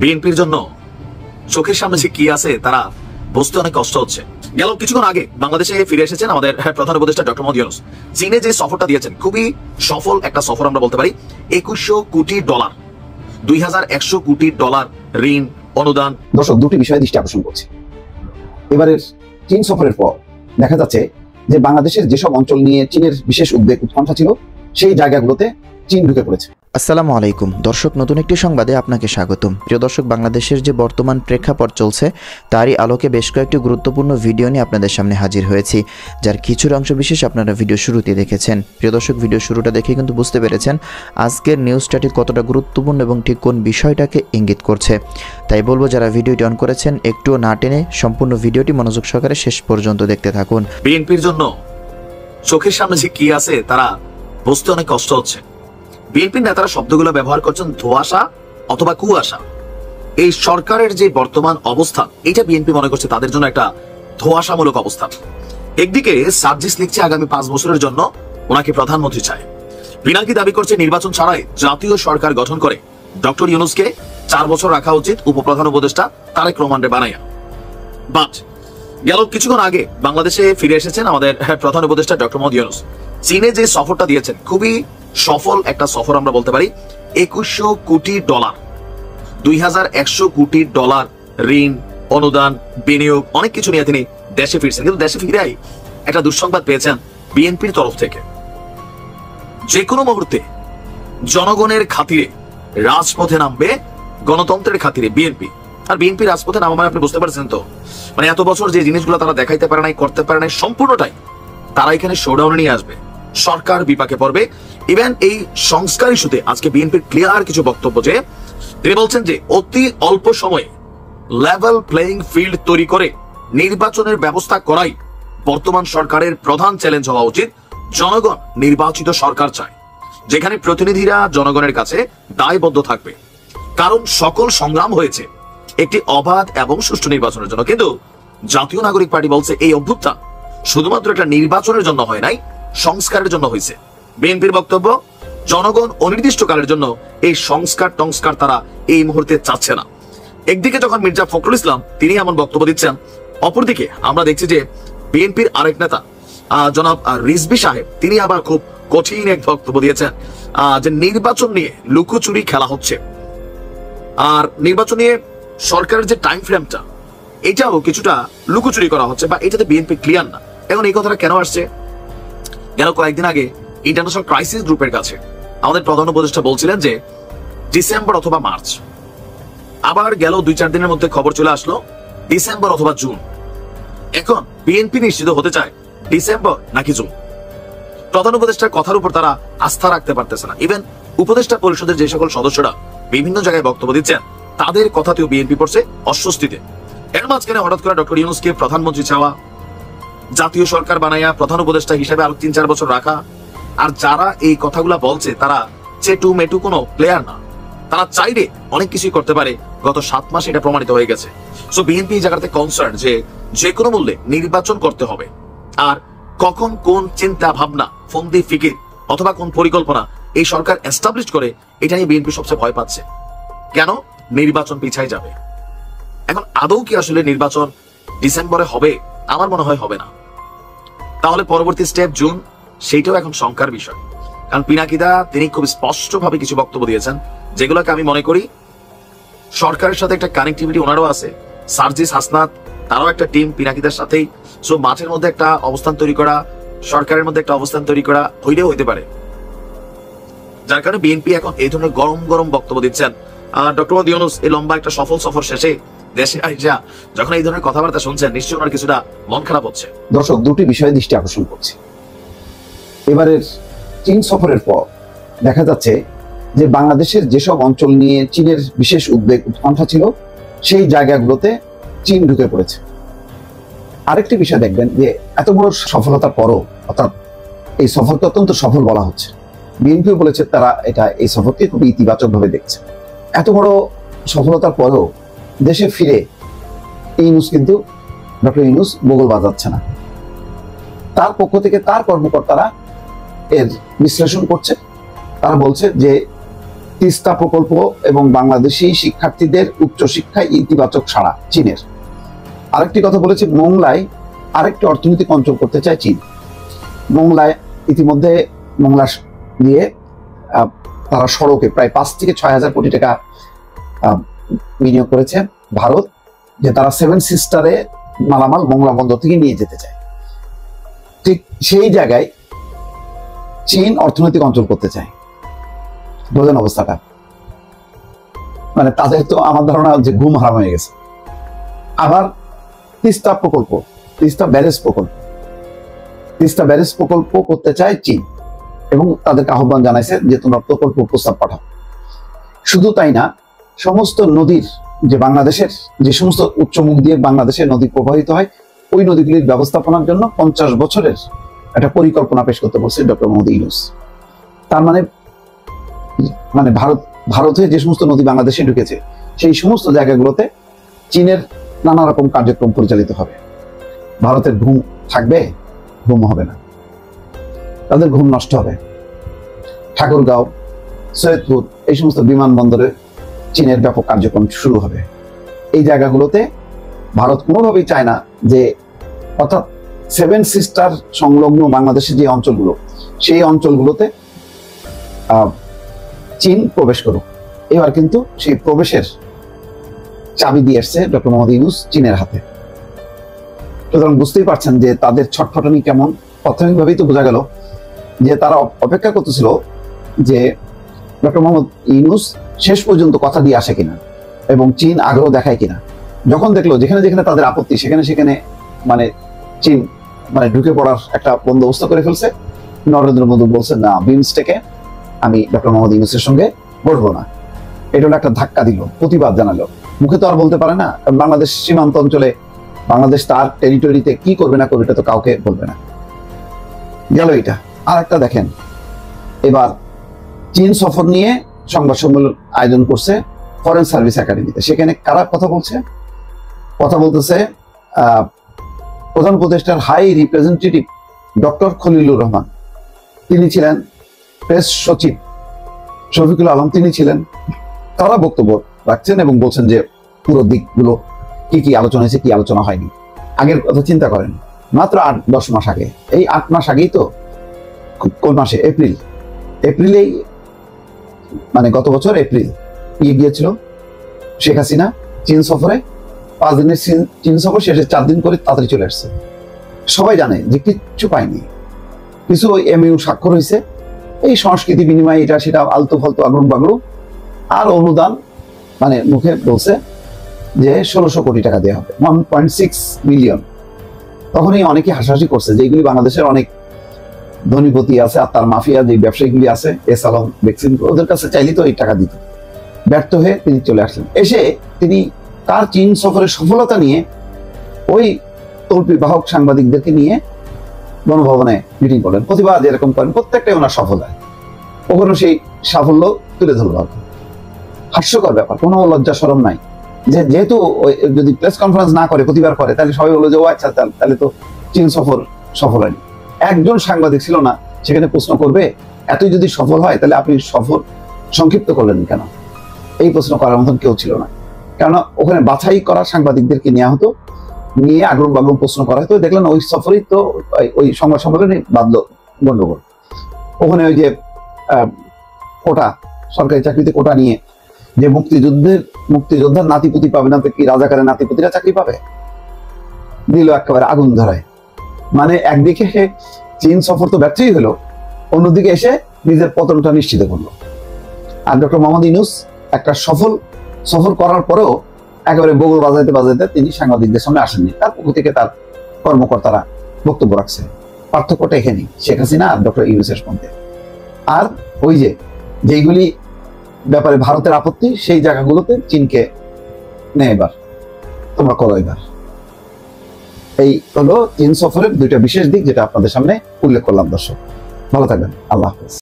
বিএনপির জন্য চোখের সামনে যে কি আছে তারা বুঝতে অনেক কষ্ট হচ্ছে। গেল কিছুক্ষণ আগে বাংলাদেশে ফিরে এসেছেন আমাদের প্রধান উপদেষ্টা ডক্টর মোহাম্মদ ইউনূস। চীনে যে সফরটা দিয়েছেন খুবই সফল একটা সফর আমরা বলতে পারি। $2100 কোটি, 2100 কোটি ডলার ঋণ অনুদান। দর্শক, দুটি বিষয়ে দৃষ্টি আকর্ষণ করছি। এবারের চীন সফরের পর দেখা যাচ্ছে যে বাংলাদেশের যেসব অঞ্চল নিয়ে চীনের বিশেষ উদ্বেগ উৎকণ্ঠা ছিল সেই জায়গাগুলোতে চীন ঢুকে পড়েছে। আসসালামু আলাইকুম দর্শক, নতুন একটি সংবাদে আপনাকে স্বাগতম। প্রিয় দর্শক, বাংলাদেশের যে বর্তমান প্রেক্ষাপট চলছে তারই আলোকে বেশ কয়েকটি গুরুত্বপূর্ণ ভিডিও নিয়ে আপনাদের সামনে হাজির হয়েছি, যার কিছুর অংশ বিশেষ আপনারা ভিডিও শুরুতে দেখেছেন। প্রিয় দর্শক, ভিডিও শুরুটা দেখে কিন্তু বুঝতে পেরেছেন আজকের নিউজটাটি কতটা গুরুত্বপূর্ণ এবং ঠিক কোন বিষয়টাকে ইঙ্গিত করছে। তাই বলবো, যারা ভিডিওটি অন করেছেন একটুও না টেনে সম্পূর্ণ ভিডিওটি মনোযোগ সহকারে শেষ পর্যন্ত দেখতে থাকুন। বিএনপির জন্য চোখের সামনে যে কি আছে তারা বুঝতে অনেক কষ্ট হচ্ছে। বিএনপির নেতারা শব্দগুলো ব্যবহার করছেন ধোঁয়াশা অথবা কুয়াশা। এই সরকারের যে বর্তমান অবস্থা, এটা বিএনপি মনে করছে তাদের জন্য একটা ধোঁয়াশামূলক অবস্থা। একদিকে সার্জিস লিখছে আগামী 5 বছরের জন্য ওনাকে প্রধানমন্ত্রী চায়। পিনাকি দাবি করছে নির্বাচন ছাড়াই জাতীয় সরকার গঠন করে ডক্টর ইউনূসকে 4 বছর রাখা উচিত উপপ্রধান উপদেষ্টা তারেক রহমানের বানাইয়া। বাট গেল কিছুক্ষণ আগে বাংলাদেশে ফিরে এসেছেন আমাদের প্রধান উপদেষ্টা ডক্টর মোহাম্মদ ইউনূস। চীনে যে সফরটা দিয়েছেন খুবই সফল একটা সফর আমরা বলতে পারি। $2100 কোটি, 2100 কোটি ডলার ঋণ অনুদান বিনিয়োগ অনেক কিছু নিয়ে তিনি দেশে ফিরছেন। কিন্তু দেশে ফিরেই একটা দুঃসংবাদ পেয়েছেন বিএনপির তরফ থেকে। যে কোনো মুহূর্তে জনগণের খাতিরে রাজপথে নামবে, গণতন্ত্রের খাতিরে বিএনপি। আর বিএনপি রাজপথে নামা মানে আপনি বুঝতে পারছেন তো, মানে এত বছর যে জিনিসগুলো তারা দেখাইতে পারে নাই, করতে পারে নাই, সম্পূর্ণটাই তারা এখানে শোডাউনে নিয়ে আসবে। সরকার বিপাকে পড়বে। ইভেন এই সংস্কার ইস্যুতে আজকে বিএনপির ক্লিয়ার কিছু বক্তব্য, যে তিনি বলছেন যে অতি অল্প সময়ে লেভেল প্লেইং ফিল্ড তৈরি করে নির্বাচনের ব্যবস্থা করাই বর্তমান সরকারের প্রধান চ্যালেঞ্জ হওয়া উচিত। জনগণ নির্বাচিত সরকার চায়, যেখানে প্রতিনিধিরা জনগণের কাছে দায়বদ্ধ থাকবে। কারণ সকল সংগ্রাম হয়েছে একটি অবাধ এবং সুষ্ঠু নির্বাচনের জন্য, কিন্তু জাতীয় নাগরিক পার্টি বলছে এই অভ্যুত্থান শুধুমাত্র একটা নির্বাচনের জন্য হয় নাই, সংস্কারের জন্য হয়েছে। বিএনপির বক্তব্য, জনগণ অনির্দিষ্টকালের জন্য এই সংস্কার তারা এই মুহূর্তে চাচ্ছে না। একদিকে যখন মির্জা ফখরুল ইসলাম তিনি এমন বক্তব্য দিচ্ছেন, অপরদিকে আমরা দেখছি যে বিএনপির আরেক নেতা জনাব রিজভী সাহেব তিনি আবার খুব কঠিন এক বক্তব্য দিয়েছেন যে নির্বাচন নিয়ে লুকোচুরি খেলা হচ্ছে। আর নির্বাচন নিয়ে সরকারের যে টাইম ফ্রেমটা, এটাও কিছুটা লুকোচুরি করা হচ্ছে, বা এটাতে বিএনপি ক্লিয়ার না। এখন এই কথাটা কেন আসছে? গেল কয়েকদিন আগে ইন্টারন্যাশনাল ক্রাইসিস গ্রুপের কাছে আমাদের প্রধান উপদেষ্টা বলছিলেন যে ডিসেম্বর অথবা মার্চ। আবার গেল 2-4 দিনের মধ্যে খবর চলে আসলো ডিসেম্বর অথবা জুন। এখন বিএনপি নিশ্চিত হতে চায় ডিসেম্বর নাকি জুন। প্রধান উপদেষ্টার কথার উপর তারা আস্থা রাখতে পারতেছে না। ইভেন উপদেষ্টা পরিষদের যে সকল সদস্যরা বিভিন্ন জায়গায় বক্তব্য দিচ্ছেন, তাদের কথাতেও বিএনপি পড়ছে অস্বস্তিতে। এর মাঝখানে হঠাৎ করে ডক্টর ইউনূসকে প্রধানমন্ত্রী চাওয়া, জাতীয় সরকার বানাইয়া প্রধান উপদেষ্টা হিসেবে আরো 3-4 বছর রাখা। আর যারা এই কথাগুলা বলছে তারা চেটু মেটু কোনো প্লেয়ার না, তারা চাইলে অনেক কিছুই করতে পারে। গত 7 মাসে এটা প্রমাণিত হয়ে গেছে। সো বিএনপি এই জায়গাতে কনসার্ন যে কোনো মূল্যে নির্বাচন করতে হবে। আর কখন কোন চিন্তা ভাবনা, ফন্দি ফিকির অথবা কোন পরিকল্পনা এই সরকার এস্টাবলিশ করে, এটা নিয়ে বিএনপি সবচেয়ে ভয় পাচ্ছে। কেন? নির্বাচন পিছাই যাবে। এখন আদৌ কি আসলে নির্বাচন ডিসেম্বরে হবে? আমার মনে হয় হবে না। তাহলে পরবর্তী স্টেপ জুন, সেইটাও এখন শঙ্কার বিষয়। কারণ পিনাকিদা তিনি খুব স্পষ্টভাবে কিছু বক্তব্য দিয়েছেন, যেগুলোকে আমি মনে করি সরকারের সাথে একটা কানেক্টিভিটি ওনারও আছে। সার্জিস হাসনাত তারাও একটা টিম পিনাকিদার সাথেই। সো মাঠের মধ্যে একটা অবস্থান তৈরি করা, সরকারের মধ্যে একটা অবস্থান তৈরি করা হইতে পারে। যার কারণে বিএনপি এখন এই ধরনের গরম গরম বক্তব্য দিচ্ছেন। ডক্টর মোহাম্মদ ইউনূস এই লম্বা একটা সফল সফর শেষে দেশে আইসা যখন এই ধরনের কথাবার্তা শুনছেন, নিশ্চয়ই ওনার কিছুটা মন খারাপ হচ্ছে। দর্শক, দুটি বিষয়ে দৃষ্টি আকর্ষণ করছি। এবারের চীন সফরের পর দেখা যাচ্ছে যে বাংলাদেশের যেসব অঞ্চল নিয়ে চীনের বিশেষ উদ্বেগ উৎকণ্ঠা ছিল সেই জায়গাগুলোতে চীন ঢুকে পড়েছে। আরেকটি বিষয় দেখবেন যে এত বড় সফলতার পরও, অর্থাৎ এই সফরকে অত্যন্ত সফল বলা হচ্ছে। বিএনপিও বলেছে তারা এই সফরকে খুবই ইতিবাচক ভাবে দেখছে। এত বড় সফলতার পরও দেশে ফিরে ডক্টর ইউনূস বগল বাজাচ্ছে না। তার পক্ষ থেকে তার কর্মকর্তারা এর বিশ্লেষণ করছে। তারা বলছে যে তিস্তা প্রকল্প এবং বাংলাদেশি শিক্ষার্থীদের উচ্চশিক্ষায় ইতিবাচক সাড়া চীনের। আরেকটি কথা বলেছে, মোংলায় আরেকটি অর্থনৈতিক অঞ্চল করতে চায় চীন। মোংলায় ইতিমধ্যে মোংলা দিয়ে তারা সড়কে প্রায় 5 থেকে 6 হাজার কোটি টাকা বিনিয়োগ করেছে ভারত, যে তারা 7 সিস্টারে মালামাল মোংলা বন্দর থেকে নিয়ে যেতে চায়। ঠিক সেই জায়গায় চীন অর্থনৈতিক অঞ্চল করতে চায়। বোঝেন অবস্থাটা? মানে তাদের তো আমার ধারণা যে ঘুম হারাম হয়ে গেছে। আবার তিস্তা প্রকল্প, তিস্তা ব্যারেজ প্রকল্প করতে চায় চীন এবং তাদেরকে আহ্বান জানাইছে যে তোমরা প্রকল্প প্রস্তাব পাঠাও। শুধু তাই না, সমস্ত নদীর যে বাংলাদেশের যে সমস্ত উচ্চমুখ দিয়ে বাংলাদেশের নদী প্রবাহিত হয়, ওই নদীগুলির ব্যবস্থাপনার জন্য 50 বছরের একটা পরিকল্পনা পেশ করতে বলছে ডক্টর মোহাম্মদ ইউনূস। তার মানে ভারত হয়ে যে সমস্ত নদী বাংলাদেশে ঢুকেছে সেই সমস্ত জায়গাগুলোতে চীনের নানা রকম কার্যক্রম পরিচালিত হবে। ভারতের ঘুম থাকবে? ঘুম হবে না, তাদের ঘুম নষ্ট হবে। ঠাকুরগাঁও, সৈয়দপুর, এই সমস্ত বিমানবন্দরে চীনের ব্যাপক কার্যক্রম শুরু হবে। এই জায়গাগুলোতে ভারত কোনোভাবেই চায় না যে, অর্থাৎ 7 সিস্টার সংলগ্ন বাংলাদেশের যে অঞ্চলগুলো, সেই অঞ্চলগুলোতে চীন প্রবেশ করুক। এবার কিন্তু সেই প্রবেশের চাবি দিয়ে এসছে ডক্টর মোহাম্মদ ইউনূস চীনের হাতে। সুতরাং বুঝতেই পারছেন যে তাদের ছটফটানি কেমন। প্রাথমিকভাবেই তো বোঝা গেল যে তারা অপেক্ষা করতেছিল যে ডক্টর মোহাম্মদ ইউনূস শেষ পর্যন্ত কথা দিয়ে আসে কিনা এবং চীন আগ্রহ দেখায় কিনা। যখন দেখলো যেখানে যেখানে তাদের আপত্তি, সেখানে সেখানে মানে চীন মানে ঢুকে পড়ার একটা বন্দোবস্ত করে ফেলছে, নরেন্দ্র মোদী বলছে না, বিমস্টেকে আমি ডক্টর মোহাম্মদ ইউনূসের সঙ্গে বসবো না। এটা একটা ধাক্কা দিল, প্রতিবাদ জানালো। মুখে তো আর বলতে পারে না, বাংলাদেশ সীমান্ত অঞ্চলে বাংলাদেশ তার টেরিটরিতে কি করবে না করবে এটা তো কাউকে বলবে না। গেল এটা। আর একটা দেখেন, এবার চীন সফর নিয়ে সংবাদ সম্মেলন আয়োজন করছে ফরেন সার্ভিস একাডেমিতে। সেখানে কারা কথা বলছে? কথা বলতেছে প্রধান উপদেষ্টার high representative doctor Khalilur Rahman, তিনি ছিলেন প্রেস সচিব শফিকুল আলম, তিনি ছিলেন। তারা বক্তব্য রাখছেন এবং বলছেন যে পুরো দিকগুলো কি কি আলোচনা হয়েছে, কি আলোচনা হয়নি। আগের কথা চিন্তা করেন, মাত্র 8-10 মাস আগে, এই 8 মাস আগেই তো, কোন মাসে? এপ্রিলেই মানে গত বছর এপ্রিল গিয়েছিল শেখ হাসিনা চীন সফরে। 5 দিনের চীন সফর শেষে 4 দিন করে তাড়াতাড়ি চলে আসছে। সবাই জানে যে কিচ্ছু পায়নি, কিছু ওই এমইউ স্বাক্ষর হয়েছে, এই সংস্কৃতি বিনিময় এটা সেটা আলতু ফালতু আগরু বাগরু, আর অনুদান মানে মুখে বলছে যে 1600 কোটি টাকা দেওয়া হবে, 1.6 মিলিয়ন। তখনই অনেকে হাসাহাসি করছে যে এইগুলি বাংলাদেশের অনেক ধনীপতি আছে আর তার মাফিয়া যে ব্যবসায়ীগুলি আছে, এস আলম ভ্যাকসিন, ওদের কাছে চাইলে তো এই টাকা দিত। ব্যর্থ হয়ে তিনি চলে আসলেন। এসে তিনি তার চীন সফরের সফলতা নিয়ে ওই তল্পি বাহক সাংবাদিকদেরকে নিয়ে গণভবনে মিটিং করলেন, প্রতিবাদ এরকম করেন, প্রত্যেকটাই ওনার সফল হয়। ওখানে সেই সাফল্য তুলে ধরল। হাস্যকর ব্যাপার, কোনো লজ্জা শরম নাই। যেহেতু যদি প্রেস কনফারেন্স না করে, প্রতিবার করে, তাহলে সবাই বললো যে ও আচ্ছা, তাহলে তো চীন সফর সফল হয়নি। একজন সাংবাদিক ছিল না সেখানে প্রশ্ন করবে, এতই যদি সফল হয় তাহলে আপনি সফর সংক্ষিপ্ত করলেন কেন? এই প্রশ্ন করার মতন কেউ ছিল না। কেননা ওখানে বাছাই করা সাংবাদিকদেরকে নেওয়া হতো, নিয়ে আগরম বাগরম প্রশ্ন করা হতো। দেখলেন ওই সফরেই তো ওই সংবাদ সম্মেলনে বাঁধলো গন্ডগোল। ওখানে ওই যে কোটা, সরকারি চাকরিতে কোটা নিয়ে যে মুক্তিযোদ্ধার নাতিপুতি পাবে না, তো কি রাজাকারের নাতিপুতিরা চাকরি পাবে? দিল একেবারে আগুন ধরায়। মানে একদিকে চীন সফর তো ব্যর্থই হলো, অন্যদিকে এসে নিজের পতনটা নিশ্চিত করলো। আর ডক্টর মোহাম্মদ ইউনূস একটা সফর করার পরেও একেবারে বগল বাজাইতে বাজাইতে তিনি সাংবাদিকদের সামনে আসেননি। তার পক্ষ থেকে তার কর্মকর্তারা বক্তব্য রাখছে। পার্থক্যটা এখানেই, শেখ হাসিনা আর ডক্টর ইউনূসের মধ্যে। আর ওই যেইগুলি ব্যাপারে ভারতের আপত্তি, সেই জায়গাগুলোতে চীনকে নেই, এবার তোমরা করো। এবার এই হলো চীন সফরের 2টা বিশেষ দিক, যেটা আপনাদের সামনে উল্লেখ করলাম। দর্শক ভালো থাকবেন, আল্লাহ হাফেজ।